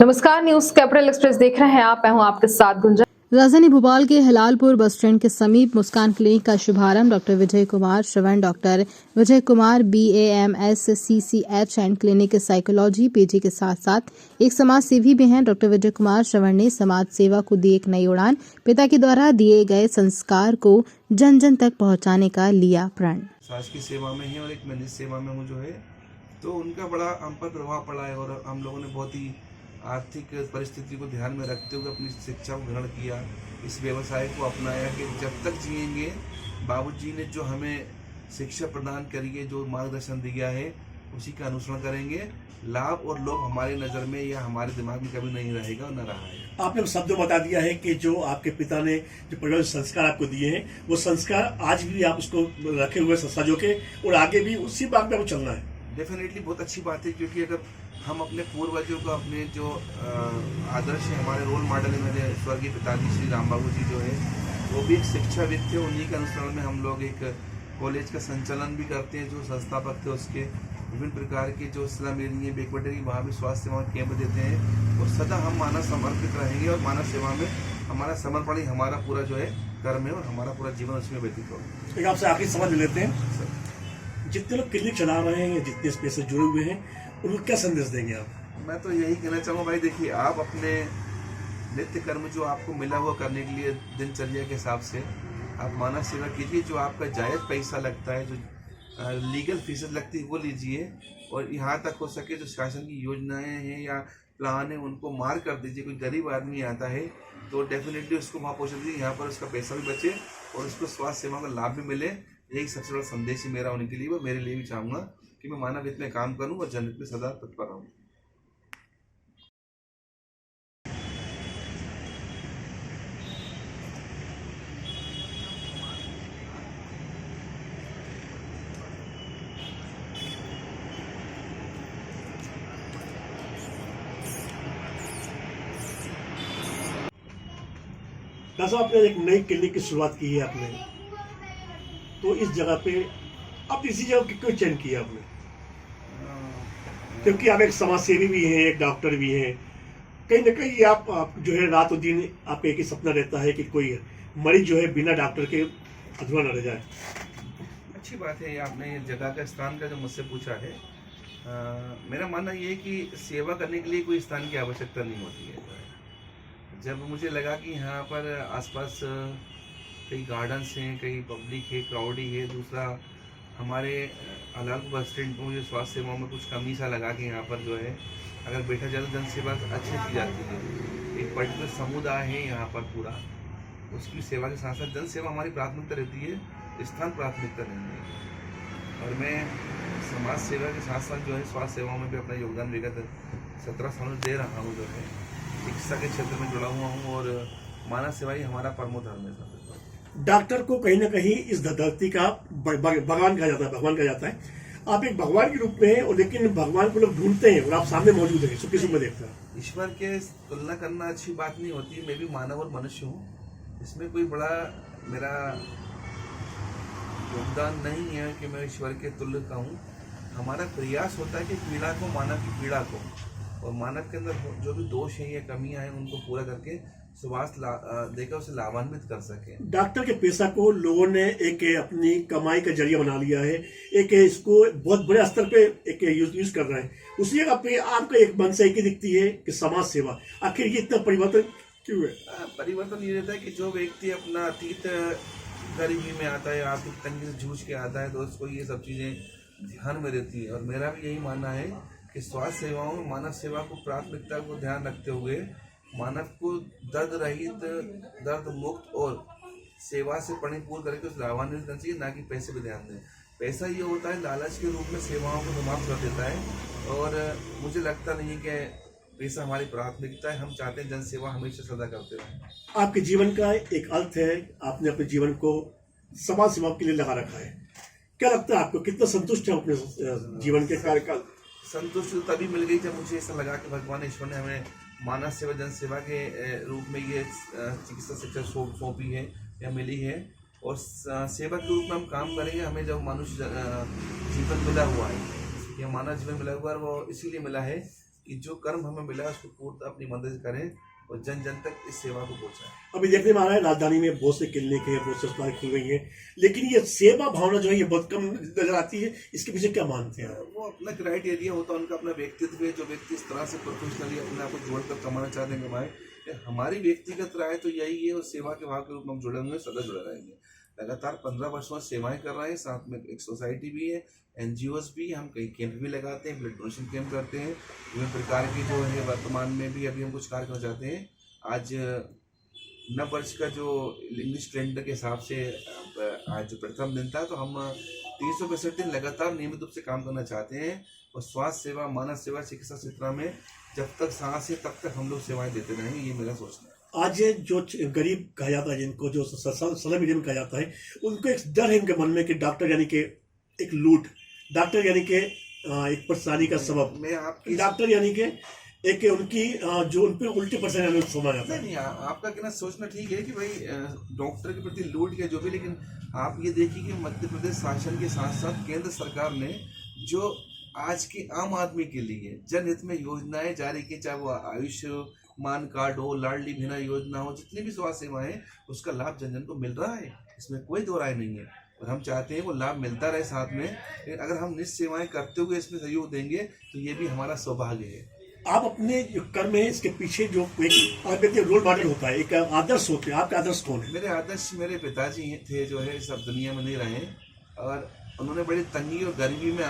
नमस्कार, news capital express देख रहे हैं आप। मैं हूं आपके साथ गुंजन। राजधानी भोपाल के हिलालपुर बस स्टैंड के समीप मुस्कान क्लिनिक का शुभारंभ doctor Vijay Kumar Shravan, doctor Vijay Kumar BAMS CCH and clinic psychology PG के साथ साथ एक समाज सेवी भी हैं। डॉक्टर विजय कुमार श्रवण ने समाज सेवा को दी एक नई उड़ान, पिता के द्वारा दिए गए संस्कार को जन जन तक पहुंचाने का लिया प्रण। समाज की सेवा में ही और एक निजी सेवा में हूँ जो है, तो उनका बड़ा हम पर प्रभाव पड़ा है और हम लोगों ने बहुत ही आर्थिक परिस्थिति को ध्यान में रखते हुए अपनी शिक्षा को ग्रहण किया, इस व्यवसाय को अपनाया कि जब तक जिएंगे बाबूजी ने जो हमें शिक्षा प्रदान करी है, जो मार्गदर्शन दिया है, उसी का अनुसरण करेंगे। लाभ और लोभ हमारी नज़र में या हमारे दिमाग में कभी नहीं रहेगा और न रहा है। आपने शब्दों बता दिया है कि जो आपके पिता ने जो परिवार संस्कार आपको दिए हैं, वो संस्कार आज भी आप उसको रखे हुए सजो के और आगे भी उसी बात में आपको चलना है। डेफिनेटली बहुत अच्छी बात है, क्योंकि अगर हम अपने पूर्वजों को, अपने जो आदर्श है, हमारे रोल मॉडल है, मेरे स्वर्गीय पिताजी श्री राम बाबू जी जो है, वो भी एक शिक्षाविद थे। उन्हीं के अनुसरण में हम लोग एक कॉलेज का संचालन भी करते हैं। जो संस्थापक थे उसके विभिन्न प्रकार के जो स्लम एरिया, बैकवर्ड एरिया, वहाँ भी स्वास्थ्य सेवा कैंप देते हैं और सदा हम मानव समर्पित रहेंगे और मानव सेवा में हमारा समर्पण ही हमारा पूरा जो है कर्म है और हमारा पूरा जीवन उसमें व्यतीत होगा। एक आपसे आखिरी सवाल ले लेते हैं, जितने लोग क्लिनिक चला रहे हैं या जितने इस पैसे जुड़े हुए हैं, उनको क्या संदेश देंगे आप? मैं तो यही कहना चाहूँगा भाई, देखिए आप अपने नित्य कर्म जो आपको मिला हुआ करने के लिए दिनचर्या के हिसाब से आप मानव सेवा कीजिए। जो आपका जायज़ पैसा लगता है, जो लीगल फीसेस लगती है, वो लीजिए और यहाँ तक हो सके जो शासन की योजनाएं हैं या प्लान है उनको मार कर दीजिए। कोई गरीब आदमी आता है तो डेफिनेटली उसको वहाँ पहुँचा दीजिए, यहाँ पर उसका पैसा भी बचे और उसको स्वास्थ्य सेवा का लाभ भी मिले। यही सबसे बड़ा संदेश है मेरा उनके लिए, वो मेरे लिए भी चाहूँगा कि मैं मानव हित में काम करूँ और जनहित में सदा तत्पर रहूँ। जैसा आपने एक नई क्लिनिक की शुरुआत की है आपने, तो इस जगह पे आप इसी जगह क्यों चयन किया आपने? क्योंकि आप एक समाज सेवी भी हैं, एक डॉक्टर भी हैं, कहीं ना कहीं आप जो है रात और दिन आपका एक ही सपना रहता है कि कोई मरीज जो है बिना डॉक्टर के अधूरा न रह जाए। अच्छी बात है, आपने ये जगह का स्थान का जो मुझसे पूछा है। मेरा मानना ये है कि सेवा करने के लिए कोई स्थान की आवश्यकता नहीं होती है। जब मुझे लगा कि यहाँ पर आसपास कई गार्डन्स हैं, कई पब्लिक है, क्राउडी है, दूसरा हमारे हिलालपुर बस स्टैंड पर मुझे स्वास्थ्य सेवाओं में कुछ कमी सा लगा कि यहाँ पर जो है अगर बैठा जाए तो जन सेवा अच्छी की जाती है। एक पर्टिकुलर समुदाय है यहाँ पर पूरा, उसकी सेवा के साथ साथ जन सेवा हमारी प्राथमिकता रहती है, स्थान प्राथमिकता नहीं है। और मैं समाज सेवा के साथ साथ जो है स्वास्थ्य सेवाओं में भी अपना योगदान विगत 17 सालों से दे रहा हूँ। जो है चिकित्सा के क्षेत्र में जुड़ा हुआ हूँ और मानव सेवा ही हमारा परमो धर्म है। डॉक्टर को कहीं ना कहीं इस धरती का भगवान कहा जाता है, भगवान कहा जाता है। आप एक भगवान के रूप में हैं और लेकिन भगवान को लोग ढूंढते हैं और आप सामने मौजूद हैं, सुख में देखते हैं। ईश्वर के तुलना करना अच्छी बात नहीं होती। मैं भी मानव और मनुष्य हूँ, इसमें कोई बड़ा मेरा योगदान नहीं है कि मैं ईश्वर के तुल्य का हूँ। हमारा प्रयास होता है कि पीड़ा को, मानव की पीड़ा को और मानव के अंदर जो भी दोष हैं या कमियां हैं उनको पूरा करके स्वास्थ्य देकर उसे लाभान्वित कर सके। डॉक्टर के पेशा को लोगों ने एक अपनी कमाई का जरिया बना लिया है, एक इसको बहुत बड़े स्तर पे एक यूज कर रहे हैं। उसी जगह पे आपका एक मन से एक ही दिखती है कि समाज सेवा। आखिर ये इतना परिवर्तन क्यों है? परिवर्तन ये रहता है कि जो व्यक्ति अपना अतीत गरीबी में आता है, आर्थिक तंगी से जूझ के आता है, तो उसको ये सब चीज़ें ध्यान में रहती है। और मेरा भी यही मानना है कि स्वास्थ्य सेवाओं में मानव सेवा को प्राथमिकता को ध्यान रखते हुए मानव को दर्द रहित, दर्द मुक्त और सेवा से परिपूर्ण करके उस लाभान्वित करना चाहिए, ना कि पैसे पे ध्यान दें। पैसा ये होता है लालच के रूप में सेवाओं को समाप्त कर देता है और मुझे लगता नहीं है कि पैसा हमारी प्राथमिकता है। हम चाहते हैं जन सेवा हमेशा सदा करते रहें। आपके जीवन का एक अर्थ है, आपने अपने जीवन को समाज सेवा के लिए लगा रखा है। क्या लगता है आपको, कितना संतुष्ट है अपने जीवन के कार्यकाल? संतुष्ट तभी मिल गई जब मुझे ऐसा लगा कि भगवान ईश्वर ने हमें मानव सेवा जन सेवा के रूप में ये चिकित्सा शिक्षा सौंपी है या मिली है और सेवा के रूप में हम काम करेंगे। हमें जब मनुष्य जीवन मिला हुआ है, यह मानव जीवन मिला हुआ है, वो इसीलिए मिला है कि जो कर्म हमें मिला है उसको पूर्णतः अपनी मदद करें और जन जन तक इस सेवा को पहुंचाएं। अभी देखने में आ रहा है राजधानी में बहुत से क्लिनिक है, बहुत से अस्पताल खुल गई है, लेकिन ये सेवा भावना जो है ये बहुत कम नजर आती है। इसके पीछे क्या मानते हैं? वो अपना क्राइटेरिया होता है उनका, अपना व्यक्तित्व है। जो व्यक्ति इस तरह से प्रोफेशनली अपने आप को जोड़कर कमाना चाहते हैं कमाए। हमारी व्यक्तिगत राय तो यही है और सेवा के भाव के रूप में हम जुड़े होंगे, सदा जुड़े रहेंगे। लगातार 15 वर्षों से सेवाएं कर रहे हैं, साथ में एक सोसाइटी भी है, NGOs भी, हम कई कैंप भी लगाते हैं, ब्लड डोनेशन कैंप करते हैं, विभिन्न प्रकार के जो है वर्तमान में भी अभी हम कुछ कार्य करना चाहते हैं। आज नव वर्ष का जो इंग्लिश कैलेंडर के हिसाब से आज जो प्रथम दिन था, तो हम 365 दिन लगातार नियमित रूप से काम करना चाहते हैं और स्वास्थ्य सेवा, मानव सेवा, चिकित्सा क्षेत्र में जब तक सांस है तब तक हम लोग सेवाएं देते रहेंगे, ये मेरा सोचना है। आज ये जो गरीब कहा जाता है, जिनको जो सोशल मीडिया में कहा जाता है, उनको एक डर है इनके मन में कि डॉक्टर यानी कि एक लूट, डॉक्टर यानी कि एक परेशानी का सबब, मैं आपकी डॉक्टर यानी कि एक उनकी जो उन पर उल्टी परेशानी सुना जाता है। नहीं, आपका कहना सोचना ठीक है कि भाई डॉक्टर के प्रति लूट या जो भी, लेकिन आप ये देखिए कि मध्य प्रदेश शासन के साथ साथ केंद्र सरकार ने जो आज के आम आदमी के लिए जनहित में योजनाएं जारी की, चाहे वो आयुष्मान कार्ड हो, लाडली बहना योजना हो, जितनी भी स्वास्थ्य सेवाएं, उसका लाभ जन जन को मिल रहा है, इसमें कोई दो राय नहीं है और हम चाहते हैं वो लाभ मिलता रहे साथ में। लेकिन अगर हम निश्चित सेवाएं करते हुए इसमें सहयोग देंगे तो ये भी हमारा सौभाग्य है। आप अपने जो कर्म है इसके पीछे जो एक रोल मॉडल होता है, एक आदर्श होते हैं, आपके आदर्श कौन है? मेरे आदर्श मेरे पिताजी थे, जो है सब दुनिया में नहीं रहे और उन्होंने बड़ी तंगी और गरीबी में